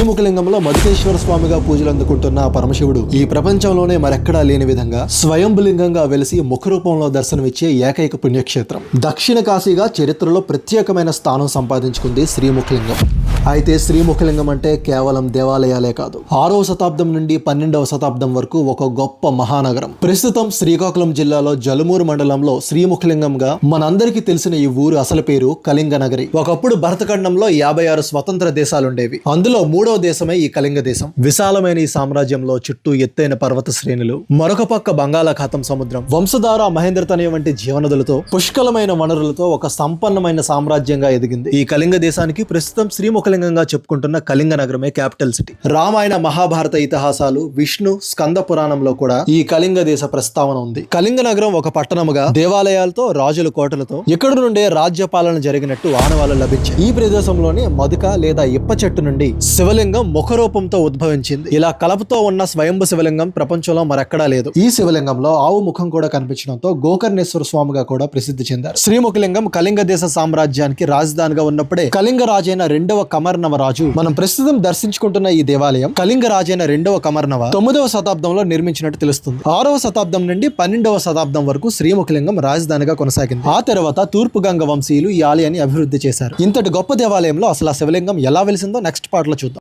శ్రీముఖలింగంలో మధుకేశ్వర స్వామిగా పూజలు అందుకుంటున్న పరమశివుడు ఈ ప్రపంచంలోనే మరెక్కడా లేని విధంగా స్వయంభులింగంగా వెలిసి ముఖ రూపంలో దర్శనమిచ్చే ఏకైక పుణ్యక్షేత్రం. దక్షిణ కాశీగా చరిత్రలో ప్రత్యేకమైన స్థానం సంపాదించుకుంది శ్రీముఖలింగం. అయితే శ్రీముఖలింగం అంటే కేవలం దేవాలయాలే కాదు, 6వ శతాబ్దం నుండి 12వ శతాబ్దం వరకు ఒక గొప్ప మహానగరం. ప్రస్తుతం శ్రీకాకుళం జిల్లాలో జలుమూరు మండలంలో శ్రీముఖలింగంగా మనందరికీ తెలిసిన ఈ ఊరు అసలు పేరు కళింగ నగరి. ఒకప్పుడు భరతఖండంలో 56 స్వతంత్ర దేశాలుండేవి. అందులో 3వ దేశమే ఈ కళింగ దేశం. విశాలమైన ఈ సామ్రాజ్యంలో చుట్టూ ఎత్తైన పర్వత శ్రేణులు, మరొక పక్క బంగాళాఖాతం సముద్రం, వంశధార, మహేంద్రతనయ వంటి జీవనదులతో, పుష్కలమైన వనరులతో ఒక సంపన్నమైన సామ్రాజ్యంగా ఎదిగింది. ఈ కళింగ దేశానికి ప్రస్తుతం శ్రీముఖలింగంగా చెప్పుకుంటున్న కళింగ నగరమే క్యాపిటల్ సిటీ. రామాయణ, మహాభారత ఇతిహాసాలు, విష్ణు స్కంద పురాణంలో కూడా ఈ కళింగ దేశ ప్రస్తావన ఉంది. కళింగ నగరం ఒక పట్టణముగా దేవాలయాలతో, రాజుల కోటలతో ఇక్కడి నుండే రాజ్య పాలన జరిగినట్టు ఆనవాళ్లు లభించాయి. ఈ ప్రదేశంలోని మధుక లేదా ఇప్ప చెట్టు నుండి శివలింగం ముఖరూపంతో ఉద్భవించింది. ఇలా కలపతో ఉన్న స్వయంభు శివలింగం ప్రపంచంలో మరెక్కడా లేదు. ఈ శివలింగంలో ఆవు ముఖం కూడా కనిపించడంతో గోకర్ణేశ్వర స్వామిగా కూడా ప్రసిద్ధి చెందారు. శ్రీముఖలింగం కళింగ దేశ సామ్రాజ్యానికి రాజధానిగా ఉన్నప్పుడే కళింగ రాజైన 2వ కమర్నవ రాజు, మనం ప్రస్తుతం దర్శించుకుంటున్న ఈ దేవాలయం కళింగ రాజైన 2వ కమర్నవ 9వ శతాబ్దంలో నిర్మించినట్టు తెలుస్తుంది. 6వ శతాబ్దం నుండి 12వ శతాబ్దం వరకు శ్రీముఖలింగం రాజధానిగా కొనసాగింది. ఆ తర్వాత తూర్పు గంగ వంశీయులు ఈ ఆలయాన్ని అభివృద్ధి చేశారు. ఇంతటి గొప్ప దేవాలయంలో అసలు ఆ శివలింగం ఎలా వెలిసిందో నెక్స్ట్ పార్ట్ లో చూద్దాం.